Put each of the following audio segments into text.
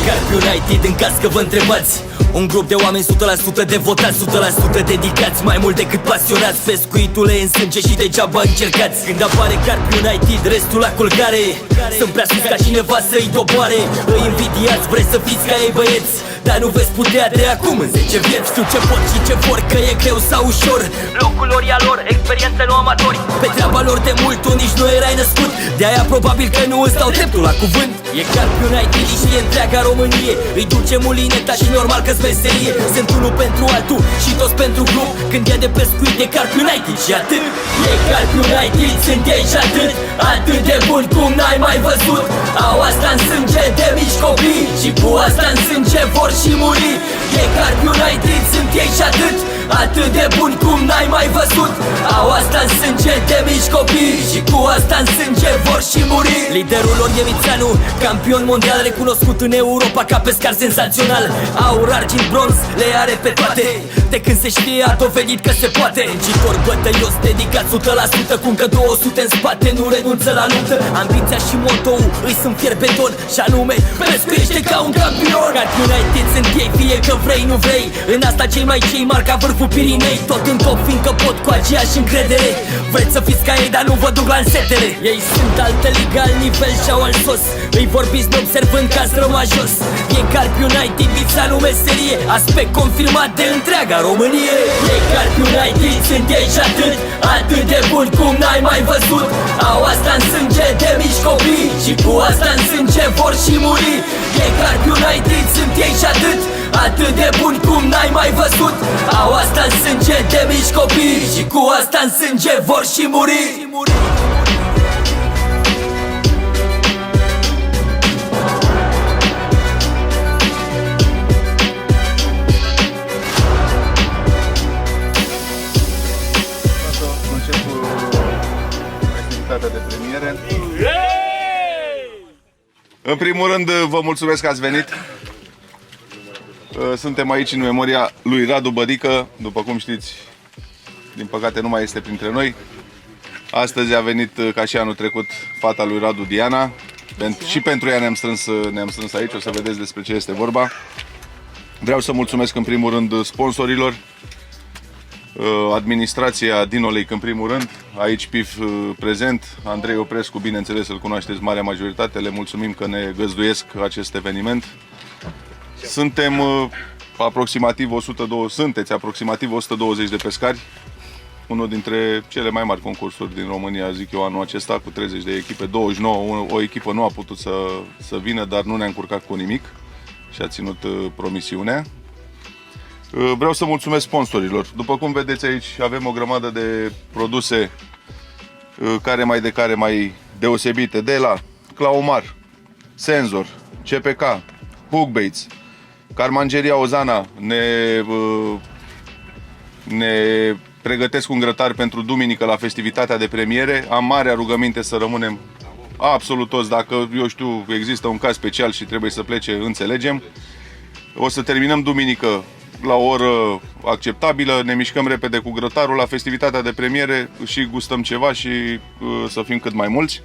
Carpi United, în caz că vă întrebați. Un grup de oameni 100% devotați, 100% dedicați, mai mult decât pasionați. Pescuitul e în sânge și degeaba încercați. Când apare Carpi United, restul la culcare. Sunt prea sus ca cineva să-i doboare. Îi invidiați, vreți să fiți ca ei băieți, dar nu veți putea de acum în 10 vieți. Știu ce pot și ce vor, că e greu sau ușor. Locul lor e a lor, experiență nu amatori. Pe treaba lor de mult tu nici nu erai născut, de-aia probabil că nu îți dau dreptul la cuvânt. E Carpi United și e întreaga Românie. Îi duce mulineta și normal că-s meserie. Sunt unul pentru altul și toți pentru grup. Când e de pescuit e Carpi United și atât. E Carpi United, sunt ei și atât. Atât de buni cum n-ai mai văzut. Au asta în sânge de mici copii și cu asta în sânge vor și muri. E Carpi United, sunt ei și atât. Atât de buni cum n-ai mai văzut. Au asta în sânge de mici copii și cu asta în sânge vor și muri. Liderul lor e Mițanu, campion mondial recunoscut în Europa ca pescar senzațional. Aur, argint, bronz, le are pe toate. De când se știe a dovedit că se poate. Muncitor bătăios, dedicat 100% cu încă 200 în spate, nu renunță la luptă. Ambiția și motou îi sunt fierbeton și anume pescuiește ca un campion. Carpi United sunt ei, fie că vrei, nu vrei. În asta cei mai cei marca vârful Pirinei. Tot în top fiindcă pot cu aceeași încredere. Vreți să fiți ca ei, dar nu vă duc la însetele. Ei sunt altă liga, alt nivel și-au alt sos. Îi vorbiți neobservând că ați rămas jos. E Carpi United, Mițanu meserie, aspect confirmat de întreaga Românie. E Carpi United, sunt ei și atât. Atât de buni cum n-ai mai văzut. Au asta în sânge de mici copii și cu asta în sânge vor și muri. E Carpi United, sunt ei și atât. Atât de buni cum n-ai mai văzut. Au asta în sânge de mici copii și cu asta în sânge vor și muri. De premiere. În primul rând vă mulțumesc că ați venit. Suntem aici în memoria lui Radu Bădică. După cum știți, din păcate nu mai este printre noi. Astăzi a venit, ca și anul trecut, fata lui Radu, Diana. Și pentru ea ne-am strâns aici, o să vedeți despre ce este vorba. Vreau să mulțumesc în primul rând sponsorilor, administrația Dino Lake în primul rând, aici PIF prezent, Andrei Oprescu, bineînțeles îl cunoașteți marea majoritate, le mulțumim că ne găzduiesc acest eveniment. Suntem aproximativ 120 de pescari, unul dintre cele mai mari concursuri din România, zic eu, anul acesta, cu 30 de echipe, 29, o echipă nu a putut să vină, dar nu ne-a încurcat cu nimic și a ținut promisiunea. Vreau să mulțumesc sponsorilor. După cum vedeți aici, avem o grămadă de produse care mai deosebite, de la Claumar, Senzor, CPK, Hookbaits, Carmangeria Ozana ne pregătesc un grătar pentru duminică la festivitatea de premiere. Am marea rugăminte să rămânem absolut toți. Dacă, eu știu, există un caz special și trebuie să plece, înțelegem. O să terminăm duminică la o oră acceptabilă, ne mișcăm repede cu grătarul la festivitatea de premiere și gustăm ceva și să fim cât mai mulți.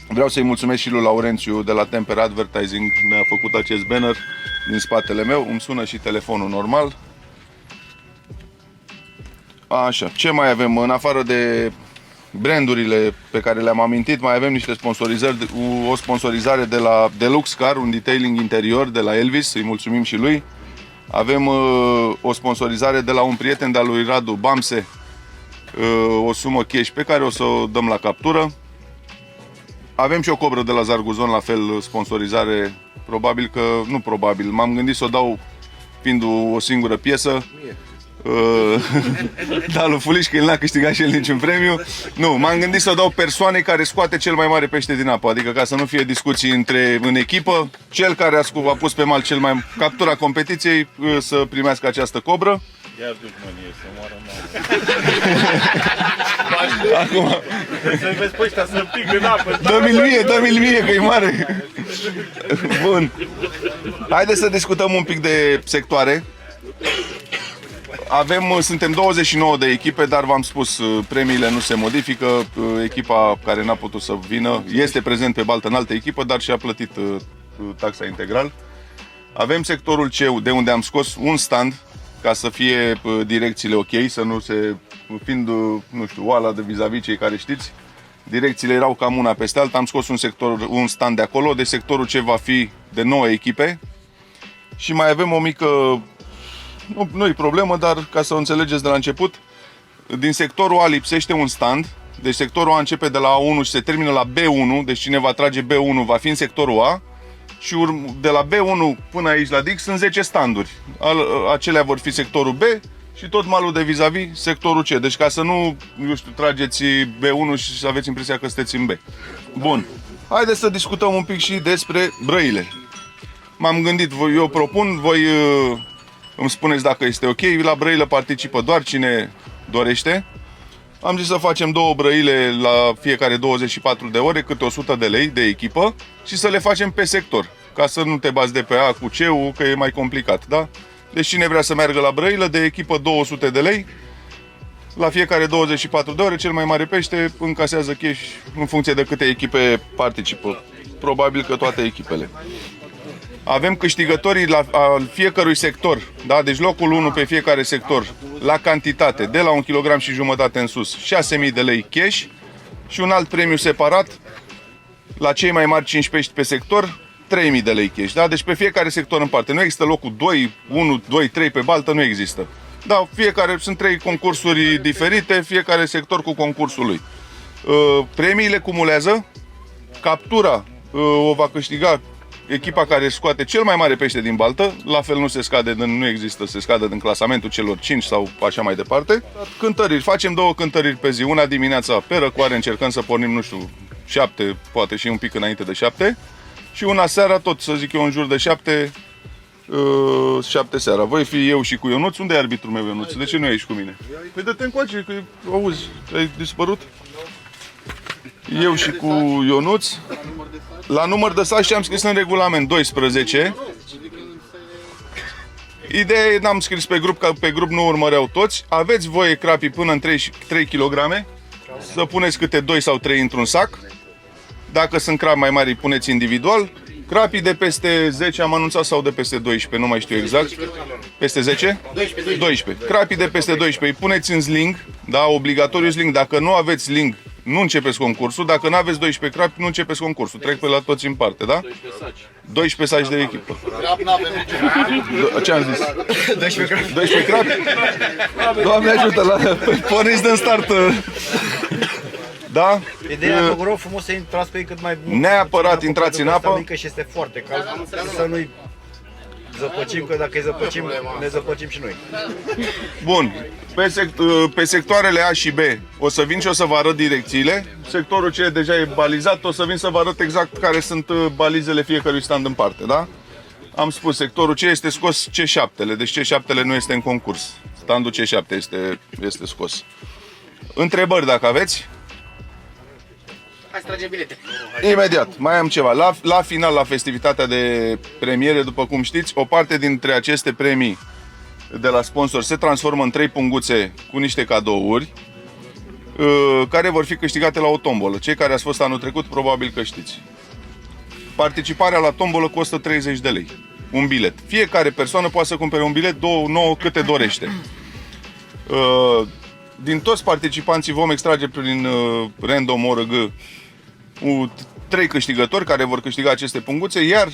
Vreau să-i mulțumesc și lui Laurențiu de la Temper Advertising, ne-a făcut acest banner din spatele meu, îmi sună și telefonul normal. Așa, ce mai avem? În afară de brandurile pe care le-am amintit, mai avem niște sponsorizări, o sponsorizare de la Deluxe Car, un detailing interior de la Elvis, îi mulțumim și lui. Avem o sponsorizare de la un prieten de-al lui Radu, Bamse, o sumă cash pe care o să o dăm la captură. Avem și o cobră de la Zarguzon, la fel, sponsorizare, probabil că, nu probabil, m-am gândit să o dau fiind o singură piesă. Da, lui Fuliș, că el n-a câștigat și el niciun premiu. Nu, m-am gândit să o dau persoanei care scoate cel mai mare pește din apă. Adică ca să nu fie discuții în echipă, cel care a pus pe mal cel mai captura competiției să primească această cobră. Iar dușmănie, să moară Acum să-i vezi pe ăștia să pig în apă. Dă-mi-l mie, că e mare. Bun. Haideți să discutăm un pic de sectoare. Suntem 29 de echipe, dar v-am spus, premiile nu se modifică. Echipa care n-a putut să vină este prezent pe baltă în altă echipă, dar și-a plătit taxa integral. Avem sectorul C, de unde am scos un stand ca să fie direcțiile ok, să nu se, fiind, nu știu, oala de vis-a-vis, cei care știți, direcțiile erau cam una peste alta, am scos un stand de acolo, de sectorul C va fi de 9 echipe și mai avem o mică, nu-i problemă, dar ca să o înțelegeți de la început, din sectorul A lipsește un stand, deci sectorul A începe de la A1 și se termină la B1, deci cine va trage B1 va fi în sectorul A și de la B1 până aici la Dix sunt 10 standuri. Acelea vor fi sectorul B și tot malul de vis-a-vis sectorul C. Deci ca să nu, eu știu, trageți B1 și să aveți impresia că sunteți în B. Bun. Haideți să discutăm un pic și despre brăile. M-am gândit, eu propun, voi îmi spuneți dacă este ok. La brăile participă doar cine dorește. Am zis să facem 2 brăile la fiecare 24 de ore, câte 100 de lei de echipă și să le facem pe sector, ca să nu te bați de pe A cu C-ul, că e mai complicat, da? Deci cine vrea să meargă la brăilă, de echipă 200 de lei, la fiecare 24 de ore, cel mai mare pește încasează cash în funcție de câte echipe participă. Probabil că toate echipele. Avem câștigătorii al fiecărui sector, da? Deci locul 1 pe fiecare sector, la cantitate, de la 1,5 kg în sus, 6.000 de lei cash și un alt premiu separat, la cei mai mari 5 pești pe sector, 3.000 de lei cash, da? Deci pe fiecare sector în parte. Nu există locul 2, 1, 2, 3 pe baltă, nu există. Da, fiecare, sunt 3 concursuri diferite, fiecare sector cu concursul lui. Premiile cumulează, captura o va câștiga echipa care scoate cel mai mare pește din baltă, la fel nu se scade, nu există, se scade din clasamentul celor 5 sau așa mai departe. Cântăriri, facem 2 cântăriri pe zi, una dimineața pe răcoare, încercăm să pornim, nu știu, 7, poate și un pic înainte de 7 și una seara, tot să zic eu în jur de 7, 7 seara. Voi fi eu și cu Ionuț. Unde e arbitrul meu, Ionuț? De ce nu ești cu mine? Păi dă-te încoace, că auzi, ai dispărut? Eu și cu Ionuț. La număr de sat și am scris în regulament 12. Ideea e, n-am scris pe grup, că pe grup nu urmăreau toți. Aveți voie crapii până în 3 kg, să puneți câte 2 sau 3 într-un sac. Dacă sunt crapi mai mari, puneți individual. Crapii de peste 10 am anunțat sau de peste 12, nu mai știu exact. Peste 10? 12. Crapii de peste 12 îi puneți în sling, da, obligatoriu sling. Dacă nu aveți sling, nu începeți concursul. Dacă nu aveți 12 crapi, nu începeți concursul. Trec pe la toți în parte, da? 12 saci de echipă. Ce am zis? 12 crapi? Doamne ajută, porniți din start. Da? Ideea e, vă rog frumos să intrați pe ei cât mai mult. Neapărat intrați în apă. Mică și este foarte cald, să nu-i zăpăcim, că dacă îi zăpăcim, ne zăpăcim și noi. Bun, pe sectoarele A și B o să vin și o să vă arăt direcțiile. Sectorul C deja e balizat, o să vin să vă arăt exact care sunt balizele fiecărui stand în parte, da? Am spus, sectorul C este scos C7-le, deci C7-le nu este în concurs. Standul C7 este scos. Întrebări dacă aveți? Hai să tragem bilete. Imediat, mai am ceva. La final, la festivitatea de premiere, după cum știți, o parte dintre aceste premii de la sponsor se transformă în 3 punguțe cu niște cadouri care vor fi câștigate la o tombolă. Cei care ați fost anul trecut, probabil că știți. Participarea la tombolă costă 30 de lei. Un bilet. Fiecare persoană poate să cumpere un bilet, 9 câte dorește. Din toți participanții vom extrage prin random ORG 3 câștigători care vor câștiga aceste punguțe, iar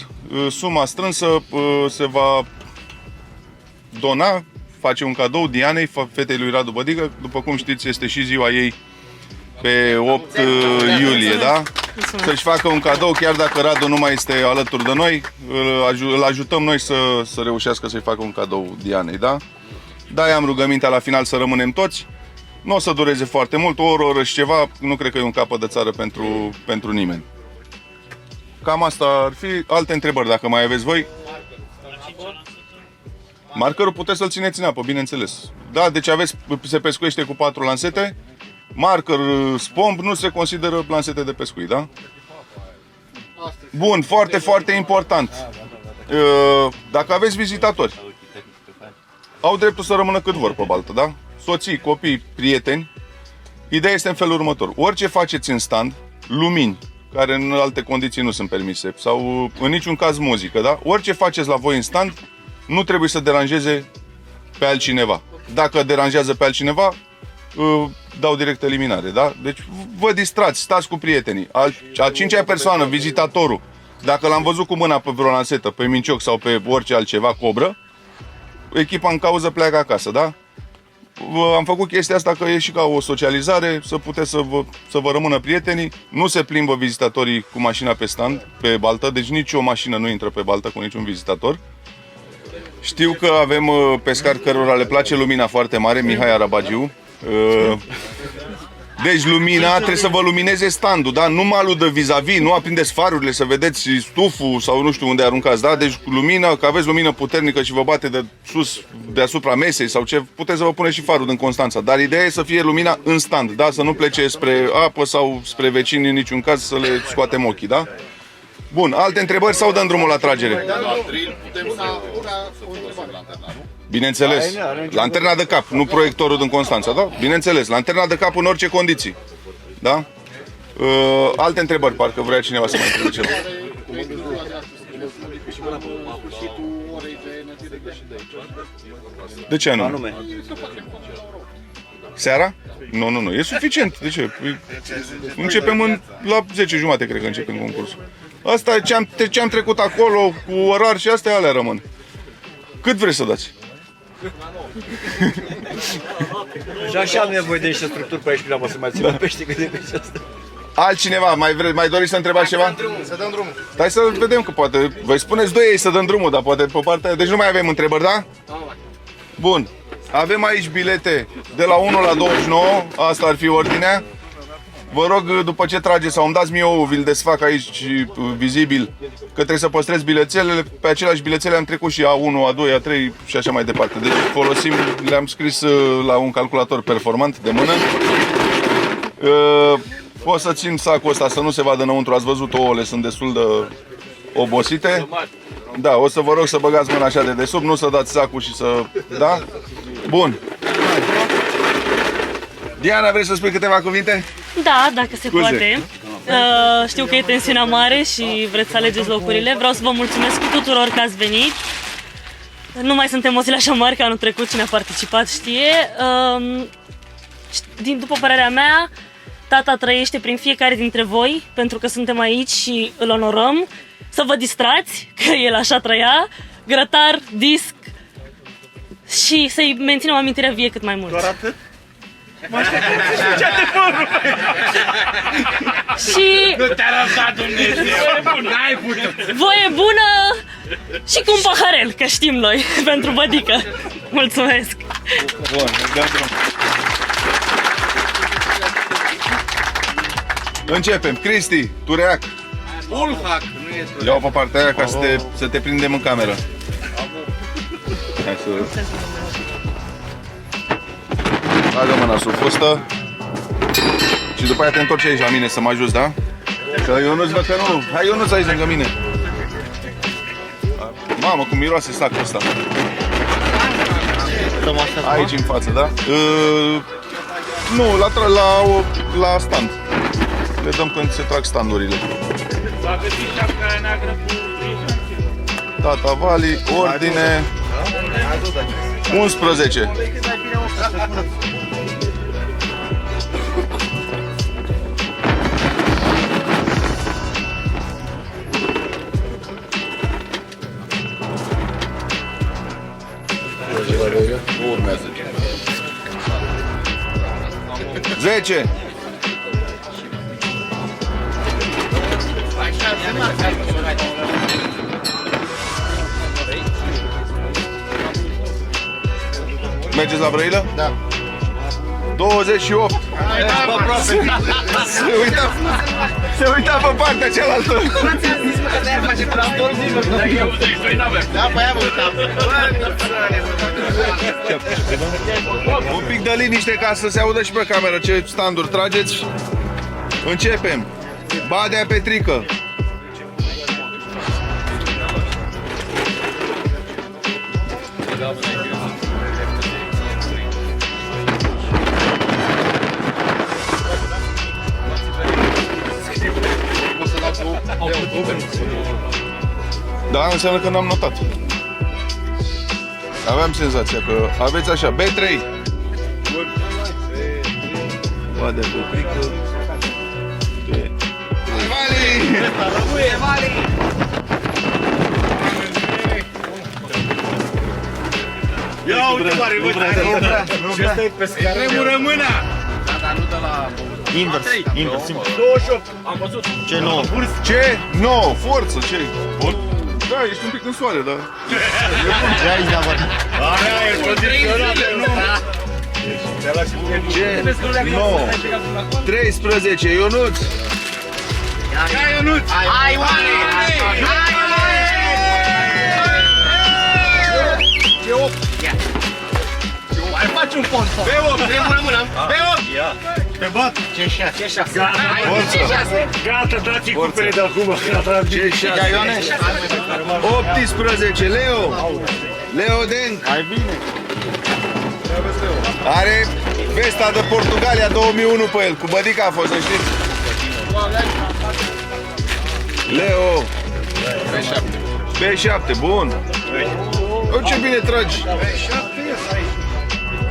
suma strânsă se va dona, face un cadou Dianei, fetei lui Radu Bădică. După cum știți, este și ziua ei pe 8 iulie, da? Să-și facă un cadou, chiar dacă Radu nu mai este alături de noi, îl ajutăm noi să reușească să-i facă un cadou Dianei, da? Da, am rugămintea la final să rămânem toți. Nu o să dureze foarte mult, o oră și ceva, nu cred că e un capăt de țară pentru nimeni. Cam asta ar fi. Alte întrebări, dacă mai aveți voi. Markerul puteți să-l țineți în apă, bineînțeles. Da, deci se pescuiește cu 4 lansete. Marker, spomb, nu se consideră lansete de pescuit, da? Bun, foarte, foarte important. Dacă aveți vizitatori, au dreptul să rămână cât vor pe baltă, da? Soții, copii, prieteni. Ideea este în felul următor. Orice faceți în stand, lumini, care în alte condiții nu sunt permise. Sau în niciun caz muzică, da? Orice faceți la voi în stand, nu trebuie să deranjeze pe altcineva. Dacă deranjează pe altcineva, dau direct eliminare, da? Deci vă distrați, stați cu prietenii. A cincea persoană, vizitatorul, dacă l-am văzut cu mâna pe vreo lansetă, pe mincioc sau pe orice altceva, cobră, echipa în cauză pleacă acasă, da? Am făcut chestia asta că e și ca o socializare, să puteți să vă rămână prietenii. Nu se plimbă vizitatorii cu mașina pe stand, pe baltă, deci nici o mașină nu intră pe baltă cu niciun vizitator. Știu că avem pescari cărora le place lumina foarte mare, Mihai Arabagiu. Deci lumina trebuie să vă lumineze standul, da? Nu malul de vis-a-vis, nu aprindeți farurile să vedeți stuful sau nu știu unde aruncați, da? Deci lumina, că aveți lumină puternică și vă bate de sus, deasupra mesei sau ce, puteți să vă puneți și farul din Constanța. Dar ideea e să fie lumina în stand, da? Să nu plece spre apă sau spre vecini în niciun caz, să le scoatem ochii, da? Bun, alte întrebări sau dăm drumul la tragere? Bineînțeles, lanterna de cap, nu proiectorul din Constanța, da? Bineînțeles, lanterna de cap în orice condiții, da? Alte întrebări, parcă vrea cineva să mai întrebe ceva. De ce nu? Seara? Nu, e suficient. De ce? Începem la 10:30, cred că începem concursul. Asta e ce am trecut acolo, cu orar și astea, alea rămân. Cât vreți să dați? Și așa am nevoie de niște structuri pe aici, mă, să mai țină pește cât de pește asta. Altcineva, mai doriți să întrebați ceva? Să dăm drumul. Hai să vedem, că poate vă spuneți doi ei să dăm drumul, dar poate pe partea... Deci nu mai avem întrebări, da? Bun. Avem aici bilete de la 1 la 29, asta ar fi ordinea. Vă rog, după ce trageți sau îmi dați mie ouă, vi-l desfac aici vizibil, că trebuie să păstrez bilețelele. Pe aceleași bilețele am trecut și A1, A2, A3 și așa mai departe. Deci folosim, le-am scris la un calculator performant de mână. Pot să țin sacul ăsta să nu se vadă înăuntru, ați văzut, ouăle sunt destul de obosite. Da, o să vă rog să băgați mâna așa de desubt, nu să dați sacul și să... Da? Bun. Diana, vrei să spui câteva cuvinte? Da, dacă se poate. Știu că e tensiunea mare și vreți să alegeți locurile. Vreau să vă mulțumesc tuturor că ați venit. Nu mai sunt emoțiile așa mari ca anul trecut, cine a participat știe. După părerea mea, tata trăiește prin fiecare dintre voi, pentru că suntem aici și îl onorăm. Să vă distrați, că el așa trăia. Grătar, disc și să-i menținem amintirea vie cât mai mult. Doar atât? Și Nu te-a răbdat Dumnezeu! N-ai putut! voie bună și cu un paharel, că știm noi, pentru bădică. Mulțumesc! Bun, dăm drum. Începem. Cristi, Tureac. Ulhac, nu e Ia-o pe partea aia ca să te prindem în cameră. Hai să... Bagă mâna sub fustă. Și după aia te întorci aici la mine să mă ajuți, da? Că Ionuț văd că nu. Hai Ionuț aici lângă mine. Mamă, cum miroase sacul ăsta. Aici în față, da? Nu, la stand. Le dăm când se trag standurile. S-a găsit șapca aia neagră cu... Tata Vali, ordine 11. Urmează. 10. Mergeți la Brăilă? Da. 28. Se uita pe partea cealaltă. Da, pe aia mă uitam. Un pic de liniște ca să se audă și pe cameră ce standuri trageți. Începem. Badea Petrică. Da, înseamnă că n-am notat. Aveam senzația că aveți așa, B3. Vadă coprică. Ia uite mare, Ce stai pe scară? tremură mâna! Invers, invers. 28, am văzut. Ce nou? Ce? No, forță, ce? Da, ești un pic în soare, dar... Ce ai de avut? Aia e condiționată, nu? Ce? No. 13, Ionuț. Ia Ionuț! Hai, oare! Mai faci un pont! B8, tremură mâna! B8! Te bat! C6. Gata, dați-i cupele de acum! Ce 6? 18, Leo. Leo Denk. Hai bine. Are vesta de Portugalia 2001 pe el. Cu bădica a fost, să știți. Leo. B7, bun. O, ce bine tragi.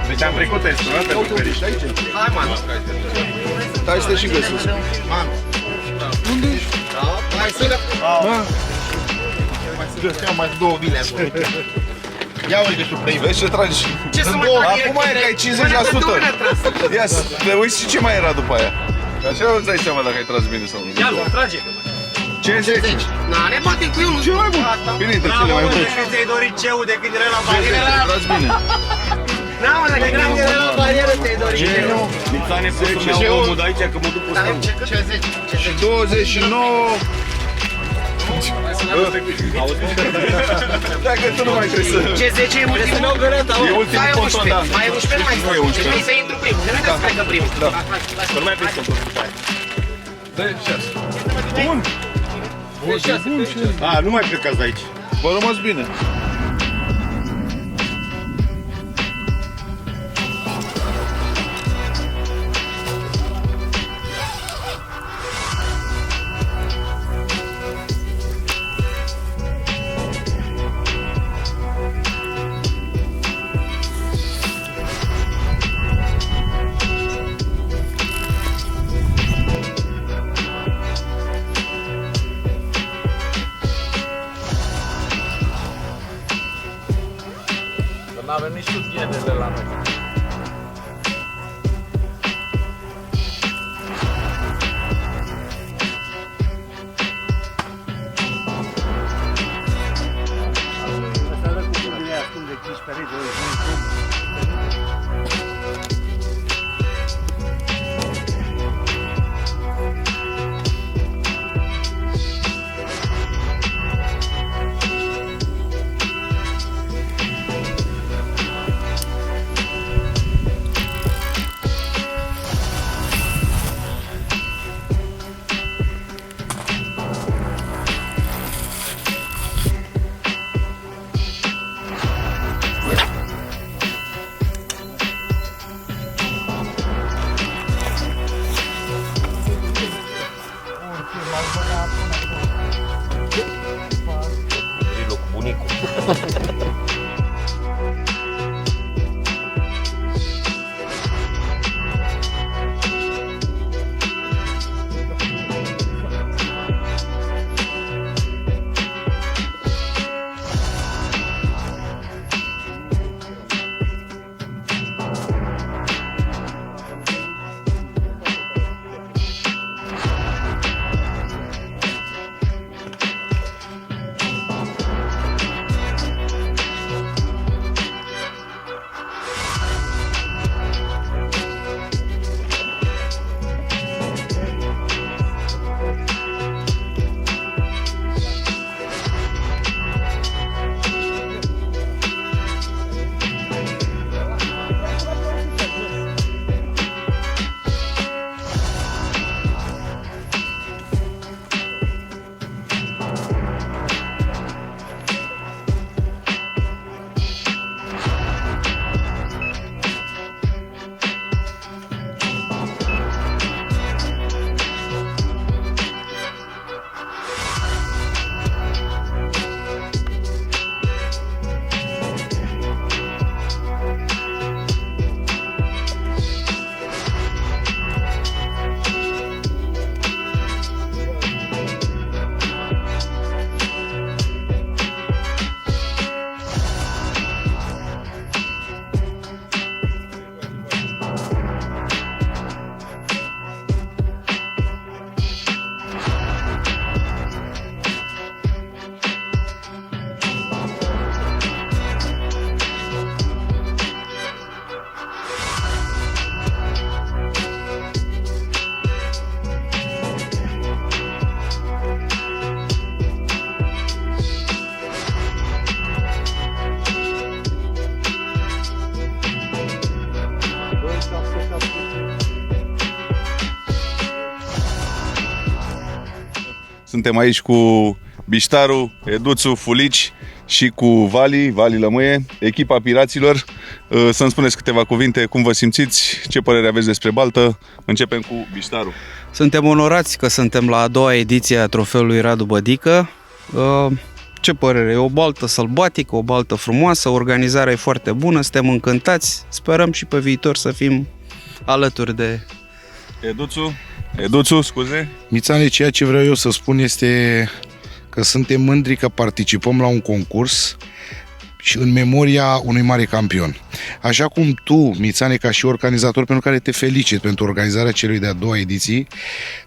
Deci am trecut testul, da? Pentru feriște. Hai, man! Stai să te și găsesc. Unde ești? Mai sună! Da. Mai două bile acolo. Ia uite tu pe Vezi ce tragi? Ce să mai Acum era ai 50%. Ia să te uiți și ce mai era după aia. Așa îți dai seama dacă ai tras bine sau nu. Ia, vom trage! 50. Na, ne batem cu unul. Ce mai bun? Bine, între cele mai bune. Când ți-ai dorit ceul de când era la barieră. Tras bine. Na, mă, dacă când era la barieră ți-ai dorit ceul. Nițane pus să-mi iau omul de aici, că mă duc cu stăm. Ce 29. Dacă tu nu mai trebuie să... Ce 10 e ultimul? E ultimul Mai e control, 11, da. mai e 11, mai Nu e 11. Trebuie să intru primul, nu trebuie să plecă primul. Nu mai prins contul. Bun. A, nu mai plecați de aici. Vă rămas bine. N-avem nici sutienele la noi. Suntem aici cu Biștaru, Eduțu, Fulici și cu Vali Lămâie, echipa Piraților. Să-mi spuneți câteva cuvinte, cum vă simțiți, ce părere aveți despre baltă. Începem cu Biștaru. Suntem onorați că suntem la a doua ediție a trofeului Radu Bădică. Ce părere? E o baltă sălbatică, o baltă frumoasă, organizarea e foarte bună, suntem încântați, sperăm și pe viitor să fim alături de... Eduțu, scuze. Mițane, ceea ce vreau eu să spun este că suntem mândri că participăm la un concurs și în memoria unui mare campion. Așa cum tu, Mițane, ca și organizator, pentru care te felicit pentru organizarea celui de-a doua ediții,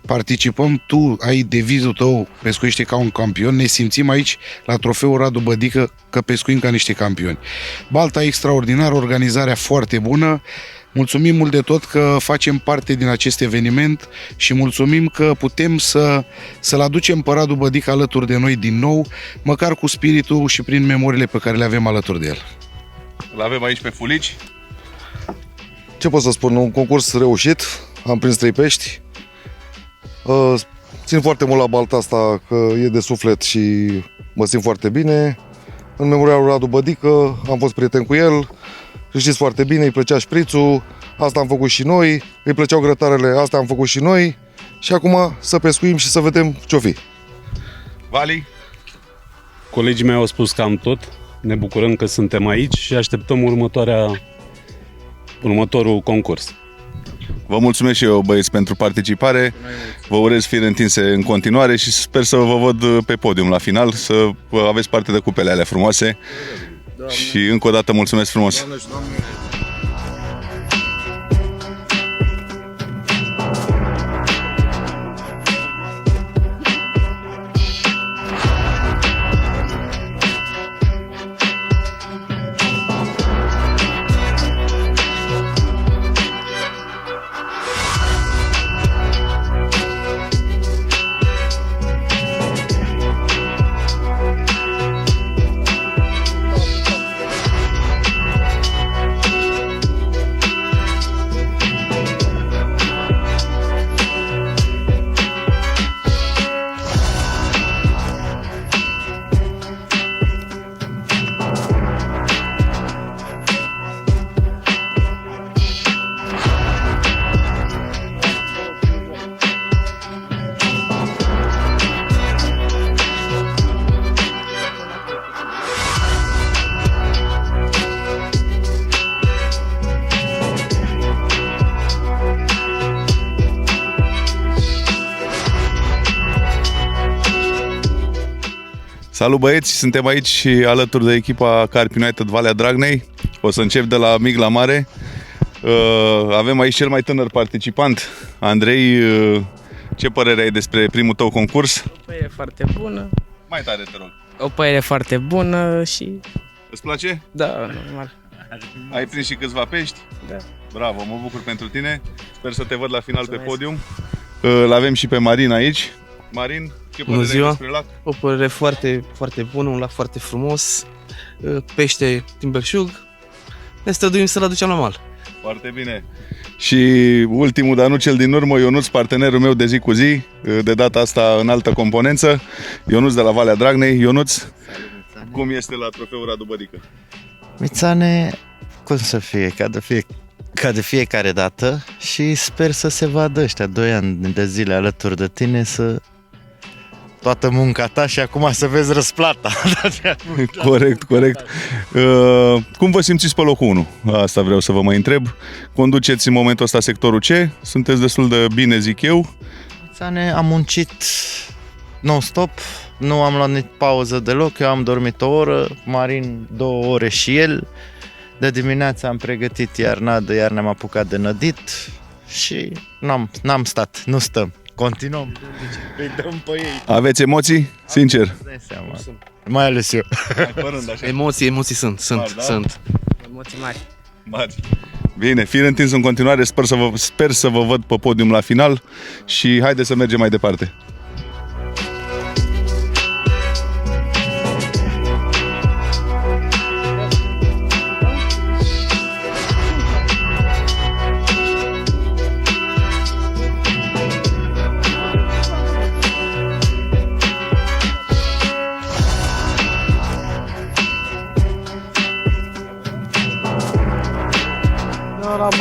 participăm, tu ai devizul tău, pescuiește ca un campion, ne simțim aici la trofeul Radu Bădică că pescuim ca niște campioni. Balta extraordinară, organizarea foarte bună. Mulțumim mult de tot că facem parte din acest eveniment și mulțumim că putem să-l aducem pe Radu Bădică alături de noi din nou, măcar cu spiritul și prin memoriile pe care le avem alături de el. Îl avem aici pe Fulici. Ce pot să spun? Un concurs reușit, am prins 3 pești. Țin foarte mult la balta asta, că e de suflet și mă simt foarte bine. În memoria lui Radu Bădică, am fost prieten cu el. Știți foarte bine, îi plăcea șprițul, asta am făcut și noi, îi plăceau grătarele, asta am făcut și noi și acum să pescuim și să vedem ce-o fi. Vali? Colegii mei au spus cam tot, ne bucurăm că suntem aici și așteptăm următorul concurs. Vă mulțumesc și eu, băieți, pentru participare, vă urez fire întinse în continuare și sper să vă văd pe podium la final, să aveți parte de cupele alea frumoase. Și încă o dată mulțumesc frumos! Salut băieți, suntem aici alături de echipa Carpi United Valea Dragnei. O să încep de la mic la mare. Avem aici cel mai tânăr participant, Andrei. Ce părere ai despre primul tău concurs? O părere foarte bună. Mai tare, te rog. O părere foarte bună și... Îți place? Da, normal. Ai prins și câțiva pești? Da. Bravo, mă bucur pentru tine. Sper să te văd la final. Mulțumesc. Pe podium. Îl avem și pe Marin aici. Marin, ce părere ai despre lac? O părere foarte, foarte bună, un lac foarte frumos, pește din belșug. Ne străduim să-l aducem la mal. Foarte bine. Și ultimul, dar nu cel din urmă, Ionuț, partenerul meu de zi cu zi, de data asta în altă componență. Ionuț de la Valea Dragnei. Ionuț, cum este la trofeul Radu Bădică? Mițane, cum să fie, ca de fiecare dată și sper să se vadă ăștia 2 ani de zile alături de tine, să toată munca ta și acum să vezi răsplata. Corect. Cum vă simțiți pe locul 1? Asta vreau să vă mai întreb. Conduceți în momentul ăsta sectorul C, sunteți destul de bine, zic eu. Mițane, am muncit non-stop, nu am luat nici pauză deloc, eu am dormit o oră, Marin 2 ore și el. De dimineață am pregătit iar nadă, iar ne-am apucat de nădit și n-am stat, nu stăm. Continuăm, îi dăm pe ei. Aveți emoții? Sincer? Dai seama. Mai ales eu. Emoții sunt. Emoții mari. Bine, fire întins în continuare, sper să vă văd pe podium la final și haideți să mergem mai departe.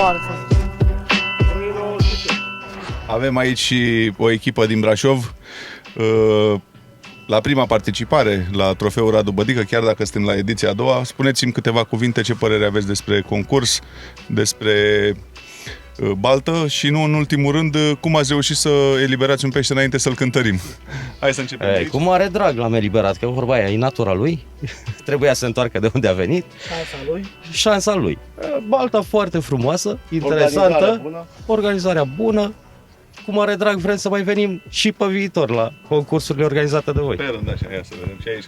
mare. Avem aici și o echipă din Brașov. La prima participare la Trofeul Radu Bădică, chiar dacă suntem la ediția a doua, spuneți-mi câteva cuvinte, ce părere aveți despre concurs, despre baltă și nu în ultimul rând, cum ați reușit să eliberați un pește înainte să-l cântărim. Hai să începem aici. Cu mare drag l-am eliberat, că vorba aia e natura lui, trebuia să se întoarcă de unde a venit. Șansa lui. Balta foarte frumoasă, interesantă, organizarea bună. Cu mare drag vrem să mai venim și pe viitor la concursurile organizate de voi. Pe rând, așa, ia să vedem și aici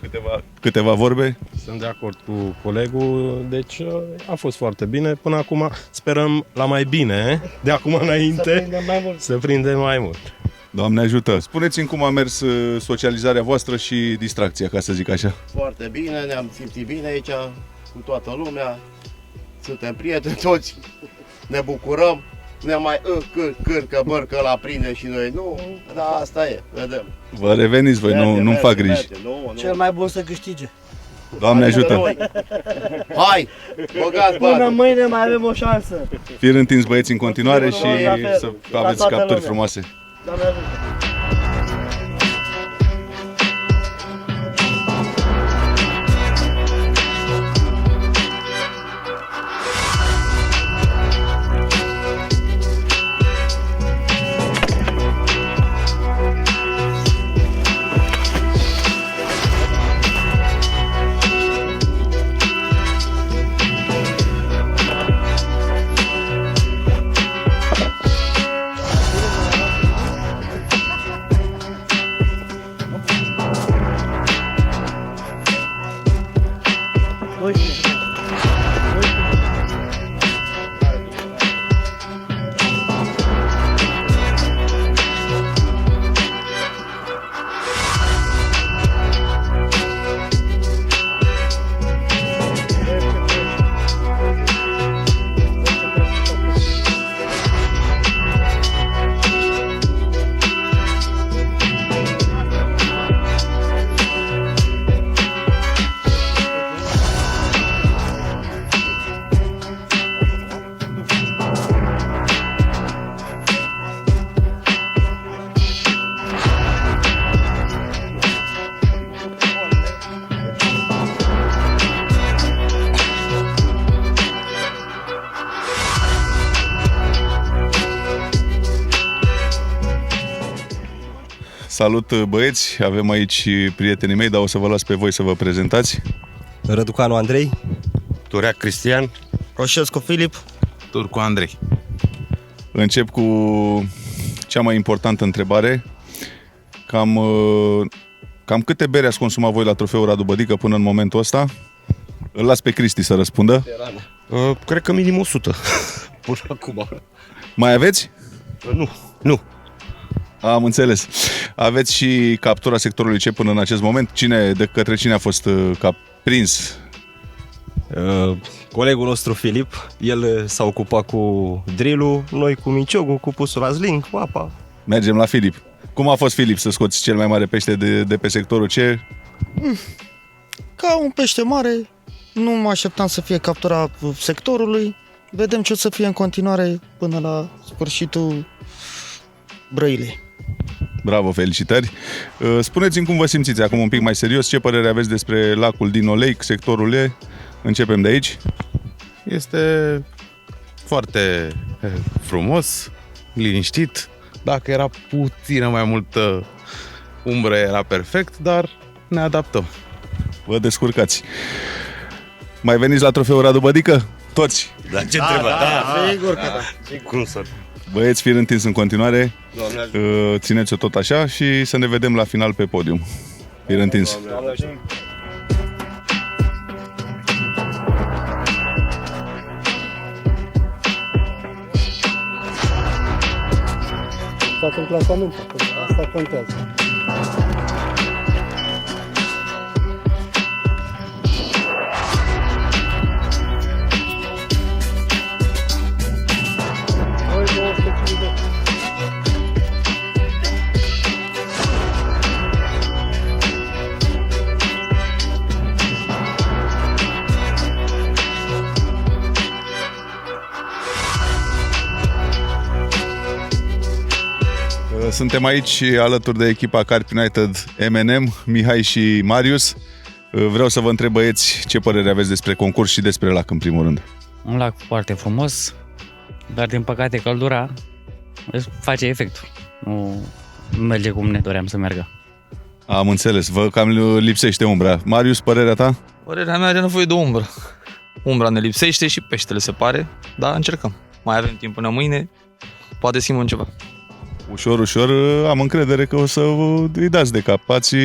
câteva vorbe. Sunt de acord cu colegul, deci a fost foarte bine până acum. Sperăm la mai bine, de acum înainte, să prindem mai mult. Doamne ajută! Spuneți-mi cum a mers socializarea voastră și distracția, ca să zic așa. Foarte bine, ne-am simțit bine aici cu toată lumea, suntem prieteni toți, ne bucurăm. Ne mai cârcă bărcă la prinde și noi nu, dar asta e, vedem. Vă reveniți voi, nu-mi fac griji. Cel mai bun să câștige. Doamne ajută! Hai, băgați bani! Până mâine mai avem o șansă. Fir întins băieți în continuare și să aveți capturi frumoase. Doamne ajută! Salut băieți, avem aici prietenii mei, dar o să vă las pe voi să vă prezentați. Răducanu Andrei, Tureac Cristian, Roșescu Filip, Turcu Andrei. Încep cu cea mai importantă întrebare. Cam câte bere ați consumat voi la Trofeul Radu Bădică până în momentul ăsta? Îl las pe Cristi să răspundă. Cred că minim 100 până acum. Mai aveți? Nu. Am înțeles. Aveți și captura sectorului C până în acest moment? De către cine a fost prins? Colegul nostru Filip, el s-a ocupat cu drill-ul, noi cu minciogul, cu pusul la sling, cu apa. Mergem la Filip. Cum a fost, Filip, să scoți cel mai mare pește de pe sectorul C? Ca un pește mare, nu mă așteptam să fie captura sectorului. Vedem ce o să fie în continuare până la sfârșitul Brăilei. Bravo, felicitări! Spuneți-mi cum vă simțiți acum un pic mai serios, ce părere aveți despre lacul Dino Lake, sectorul E? Începem de aici. Este foarte frumos, liniștit. Dacă era puțină mai multă umbră era perfect, dar ne adaptăm. Vă descurcați. Mai veniți la Trofeul Radu Bădică? Toți? Da, ce întrebă? Sigur că da. Cum să... Băieți, fir întins în continuare, țineți-o tot așa și să ne vedem la final pe podium. Fir întins. Stați în clasament, asta contează. Suntem aici alături de echipa Carpi United M&M, Mihai și Marius. Vreau să vă întreb, băieți, ce părere aveți despre concurs și despre lac în primul rând? Un lac foarte frumos, dar din păcate căldura face efectul. Nu merge cum ne doream să meargă. Am înțeles, vă cam lipsește umbra. Marius, părerea ta? Părerea mea are nevoie de umbră. Umbra ne lipsește și peștele se pare, dar încercăm. Mai avem timp până mâine, poate schimbăm ceva. Ușor, ușor, am încredere că o să îi dați de cap. Ați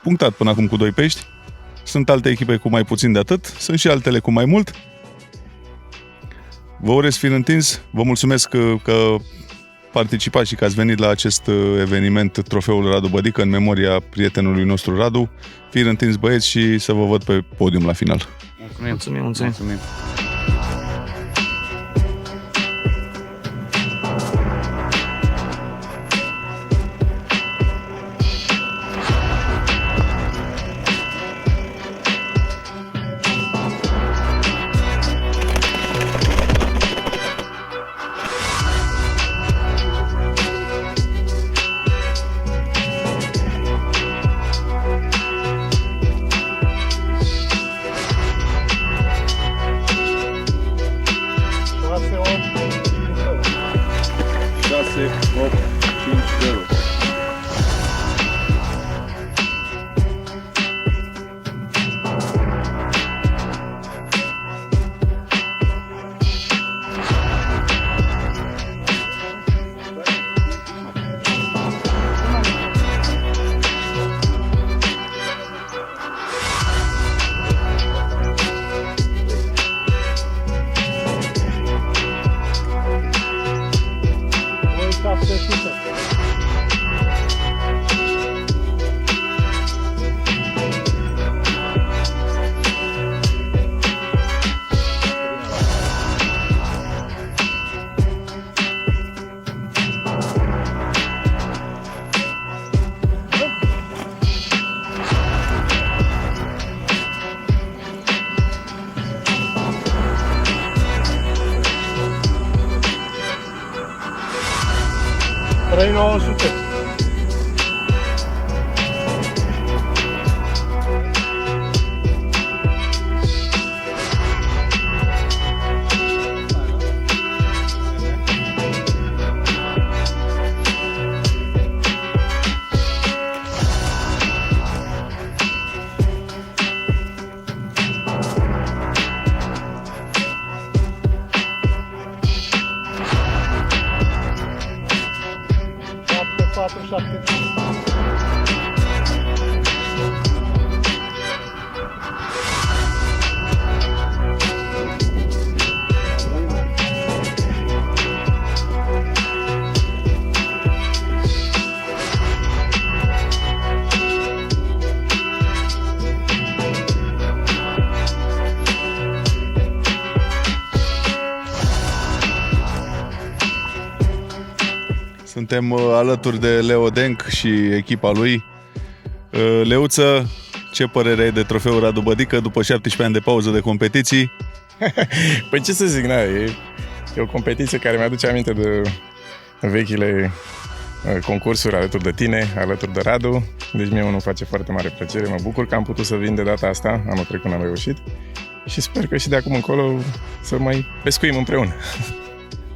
punctat până acum cu 2 pești. Sunt alte echipe cu mai puțin de atât, sunt și altele cu mai mult. Vă urez fir întins, vă mulțumesc că participați și că ați venit la acest eveniment, Trofeul Radu Bădică, în memoria prietenului nostru Radu. Fir întins, băieți, și să vă văd pe podium la final. Mulțumim. Suntem alături de Leo Denk și echipa lui. Leuță, ce părere ai de Trofeul Radu Bădică după 17 ani de pauză de competiții? Păi ce să zic, e o competiție care mi-aduce aminte de vechile concursuri alături de tine, alături de Radu. Deci mie nu face foarte mare plăcere. Mă bucur că am putut să vin de data asta, anul trecut n-am reușit. Și sper că și de acum încolo să mai pescuim împreună.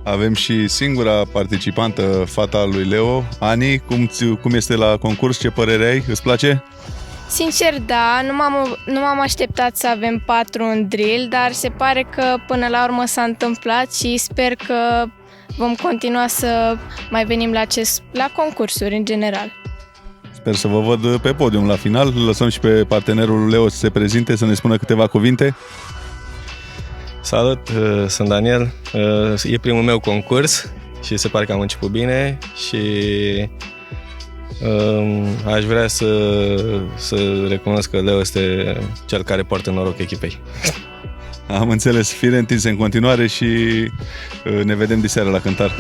Avem și singura participantă, fata lui Leo. Ani, cum este la concurs? Ce părere ai? Îți place? Sincer, da, nu m-am așteptat să avem 4 în drill, dar se pare că până la urmă s-a întâmplat și sper că vom continua să mai venim la concursuri în general. Sper să vă văd pe podium la final. Lăsăm și pe partenerul Leo să se prezinte, să ne spună câteva cuvinte. Salut, sunt Daniel. E primul meu concurs și se pare că am început bine și aș vrea să recunosc că Leo este cel care poartă noroc echipei. Am înțeles, fire întinse în continuare și ne vedem diseară la cântar.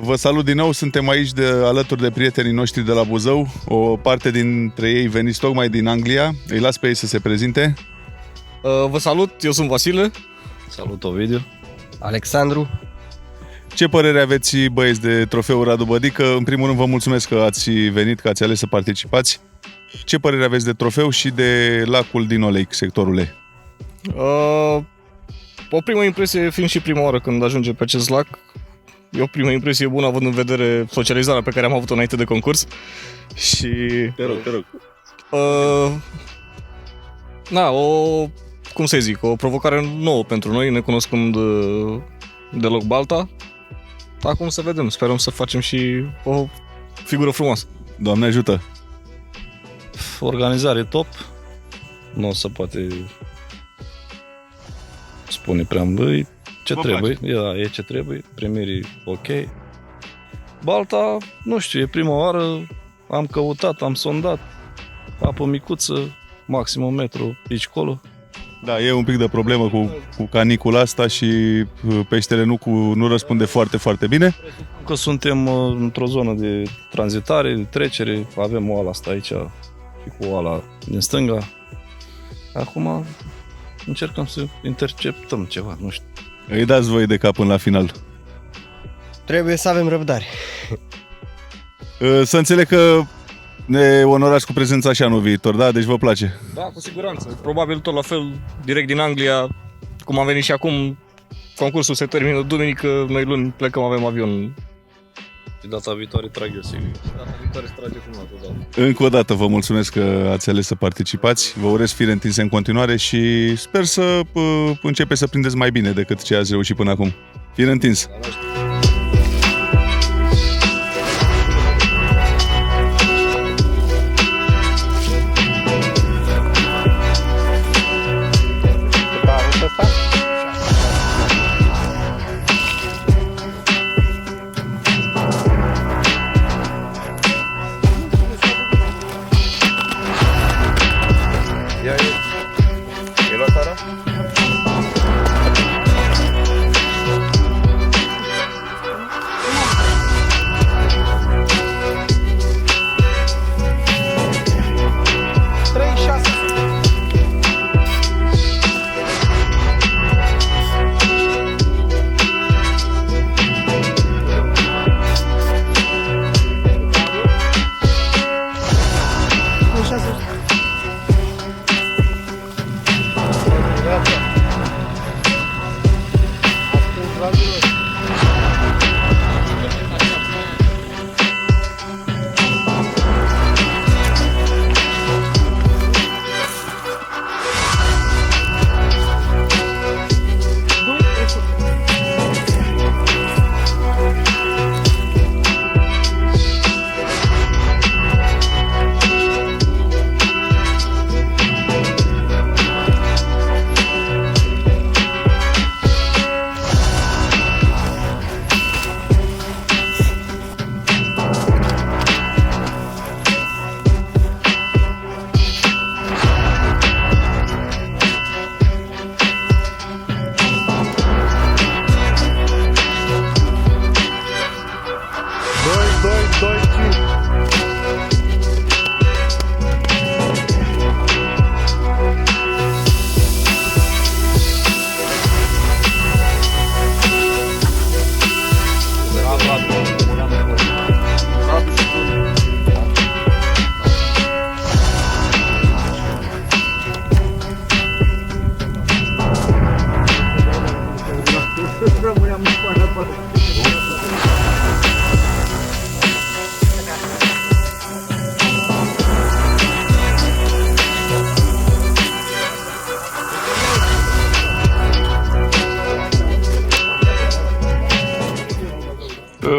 Vă salut din nou, suntem aici alături de prietenii noștri de la Buzău. O parte dintre ei veniți tocmai din Anglia. Îi las pe ei să se prezinte. Vă salut, eu sunt Vasile. Salut, Ovidiu. Alexandru. Ce părere aveți, băieți, de trofeul Radu Bădică? În primul rând vă mulțumesc că ați venit, că ați ales să participați. Ce părere aveți de trofeu și de lacul din Oleic, sectorul E? O primă impresie, fiind și prima oară când ajungem pe acest lac, e o primă impresie bună având în vedere socializarea pe care am avut-o înainte de concurs. Și... Te rog. Cum să zic, o provocare nouă pentru noi, necunoscând deloc balta. Acum să vedem, sperăm să facem și o figură frumoasă. Doamne ajută! Organizare top. Nu o să poate spune prea mult ce trebuie. E ce trebuie. Premierii ok. Balta, nu știu, e prima oară. Am căutat, am sondat. Apă micuță, maxim 1 metru aici colo. Da, e un pic de problemă cu canicula asta și peștele nu răspunde foarte, foarte bine. Că suntem într-o zonă de tranzitare, de trecere, avem oala asta aici și cu oala din stânga. Acum încercăm să interceptăm ceva, nu știu. Îi dați voi de cap până la final. Trebuie să avem răbdare. Să înțeleg că ne onorați cu prezența și anul viitor, da? Deci vă place? Da, cu siguranță. Probabil tot la fel, direct din Anglia, cum am venit și acum, concursul se termină duminică, noi luni plecăm, avem avion. Și data viitoare trag eu, sigur. Data viitoare se trage cu noastră, da. Încă o dată vă mulțumesc că ați ales să participați. Vă urez fire întinse în continuare și sper să începeți să prindeți mai bine decât ce ați reușit până acum. Fire întins!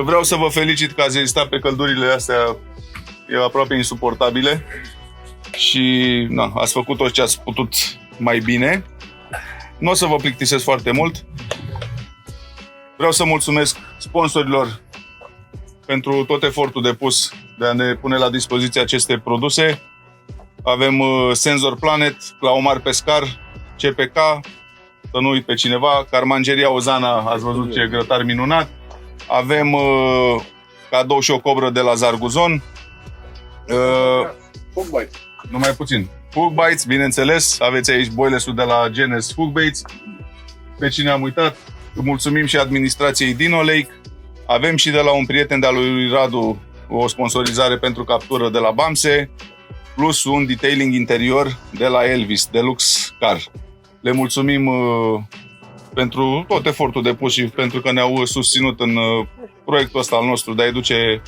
Vreau să vă felicit că ați rezistat pe căldurile astea aproape insuportabile și ați făcut tot ce ați putut mai bine. Nu o să vă plictisesc foarte mult. Vreau să mulțumesc sponsorilor pentru tot efortul depus de a ne pune la dispoziție aceste produse. Avem Senzor Planet, Claomar Pescar, CPK, să nu uit pe cineva, Carmangeria Ozana, ați văzut ce grătar minunat, Avem cadou și o cobră de la Zarguzon. Numai puțin. Hookbites, bineînțeles. Aveți aici boilesul de la Genes Hookbaits. Pe cine am uitat, mulțumim și administrației Dino Lake. Avem și de la un prieten de-al lui Radu o sponsorizare pentru captură de la Bamse, plus un detailing interior de la Elvis, Deluxe Car. Le mulțumim pentru tot efortul depus și pentru că ne-au susținut în proiectul ăsta al nostru de a-i duce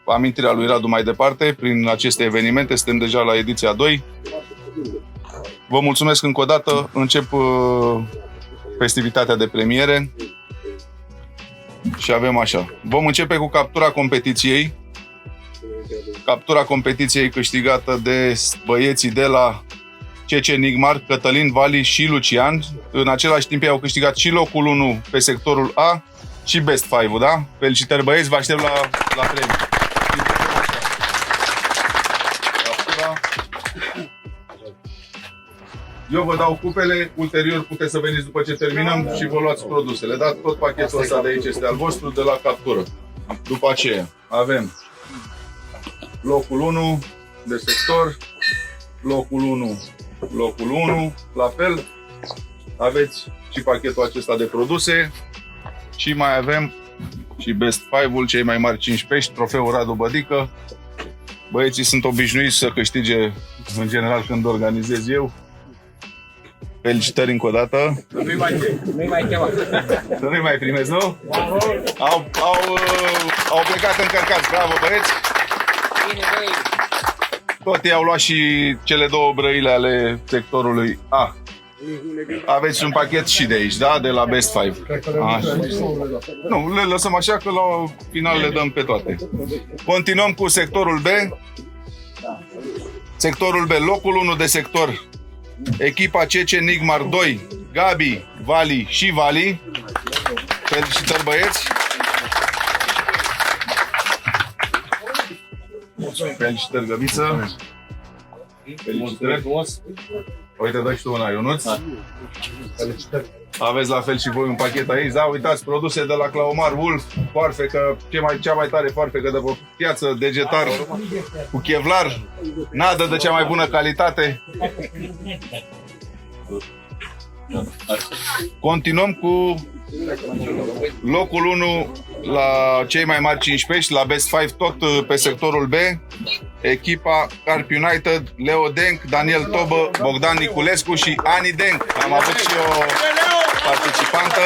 amintirea lui Radu mai departe prin aceste evenimente. Suntem deja la ediția 2. Vă mulțumesc încă o dată. Încep festivitatea de premiere și avem așa. Vom începe cu captura competiției. Captura competiției câștigată de băieții de la CC Nigmar, Cătălin, Vali și Lucian. În același timp ei au câștigat și locul 1 pe sectorul A și Best 5, da? Felicitări băieți, vă aștept la premiu. Eu vă dau cupele, ulterior puteți să veniți după ce terminăm și vă luați produsele. Da? Tot pachetul ăsta de aici este al vostru de la captură. După aceea avem locul 1 de sector, locul 1, la fel. Aveți și pachetul acesta de produse și mai avem și Best 5-ul, cei mai mari 5 pești, trofeul Radu Bădică. Băieții sunt obișnuiți să câștige în general când organizez eu. Felicitări încă o dată. Nu-i mai chema. Să nu-i mai primesc, nu? Au plecat încărcați. Bravo, băieți! Tot ei au luat și cele 2 brăile ale sectorului A. Aveți un pachet și de aici, da? De la Best 5. Așa. Nu, le lăsăm așa că la final le dăm pe toate. Continuăm cu sectorul B. Sectorul B, locul 1 de sector. Echipa CC Nigmar 2, Gabi, Vali și Vali. Felicitări băieți! Felicitări Găbiță! Felicitări! Uite, dă și tu una, Ionuț. Felicitări! Aveți la fel și voi un pachet aici, da? Uitați, produse de la Claumar Wolf, foarfecă, cea mai tare foarfecă de pe piață, degetar, cu chevlar, nadă de cea mai bună calitate. Continuăm cu locul 1 la cei mai mari 5 pești, la Best 5, tot pe sectorul B. Echipa Carp United, Leo Denk, Daniel Tobă, Bogdan Niculescu și Ani Denk. Am avut și o participantă.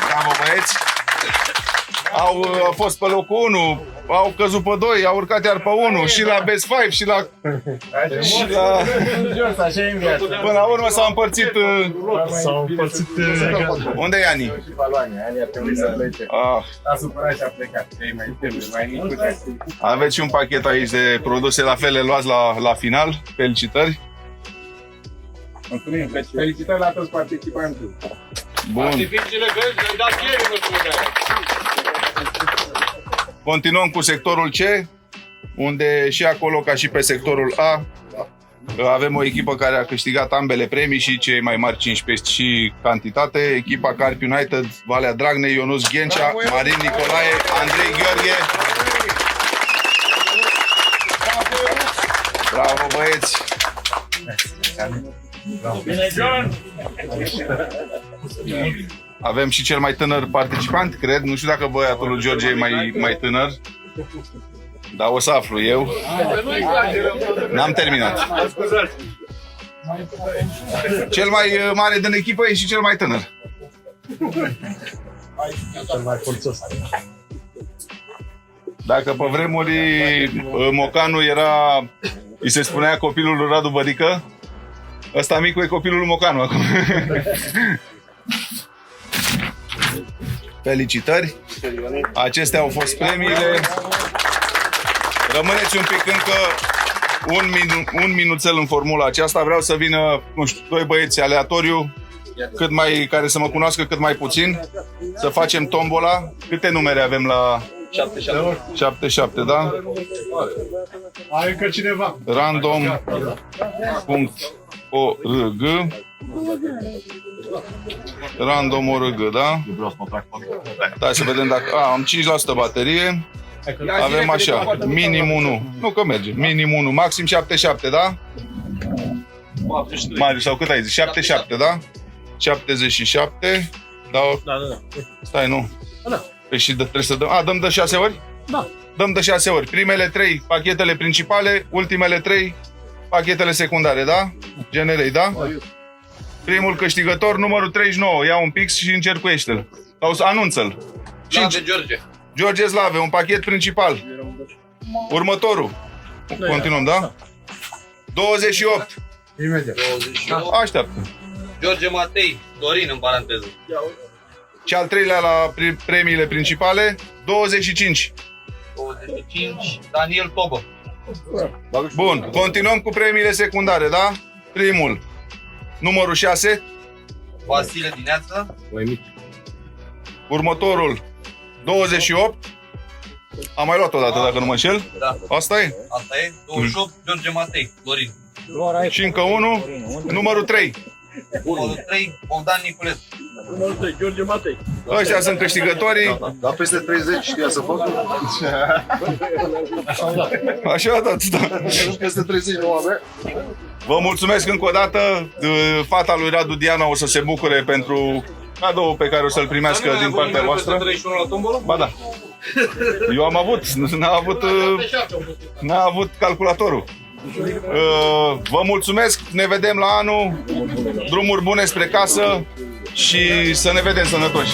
Bravo băieți! Au fost pe locul 1, au căzut pe 2, au urcat iar pe 1 și la Best 5 și la... Până la urmă s-au împărțit... Unde e Ani? Ani a trebuit să plece. A supărat și a plecat. Aveți și un pachet aici de produse, la fel le luați la final. Felicitări! Mulțumim! Felicitări la toți participanții! Bun! Continuăm cu sectorul C, unde și acolo, ca și pe sectorul A, avem o echipă care a câștigat ambele premii, și cei mai mari 5 pești și cantitate. Echipa Carp United, Valea Dragnei, Ionuț Ghencea, Marin Nicolae, Andrei Gheorghe. Bravo băieți! Bine, John! Avem și cel mai tânăr participant, cred. Nu știu dacă băiatul lui George e mai tânăr, dar o să aflu eu. N-am terminat. Cel mai mare din echipă e și cel mai tânăr. Dacă pe vremuri Mocanu era, îi se spunea copilul lui Radu Bădică, ăsta micu e copilul lui Mocanu acum. Felicitări! Acestea au fost premiile. Rămâneți un pic încă un minuțel în formula aceasta. Vreau să vină, nu știu, 2 băieți aleatoriu, care să mă cunoască cât mai puțin, să facem tombola. Câte numere avem la... 7-7, da? Are încă cineva. Random.org Random ORG, da? Hai să vedem dacă... am 5% baterie. Avem așa, minim 1. Nu că merge, minim 1, maxim 77, da? Marius, sau cât ai zis? 77, da? 77. Da. Stai, nu. Păi și trebuie să dăm... dăm de 6 ori? Da. Dăm de 6 ori. Primele 3 pachetele principale, ultimele 3 pachetele secundare, da? Generei, da? Primul câștigător, numărul 39. Ia un pix și încercuiește-l. Sau anunță-l. George. George Slave, un pachet principal. Următorul. Continuăm, da? 28. Imediat. Așteaptă. George Matei, Dorin în paranteză. Și al treilea la premiile principale, 25. 25, Daniel Togo. Bun, continuăm cu premiile secundare, da? Primul, numărul 6. Vasile Dineață. Următorul, 28. Am mai luat o dată, dacă nu mă înșel. Da. Asta e? Asta e. 28, George Matei, Dorin. Și încă unul, numărul 3. Numărul 3, Bogdan Niculescu. Numărul 3, George Matei. Ăștia sunt câștigătorii. Dar peste 30 știa să facă? Așa, da. Peste 30 nu avea. Vă mulțumesc încă o dată. Fata lui Radu Diana o să se bucure pentru cadou pe care o să-l primească din partea voastră. Ba da. Eu am avut, n-a avut calculatorul. Vă mulțumesc, ne vedem la anul. Drumuri bune spre casă și să ne vedem sănătoși.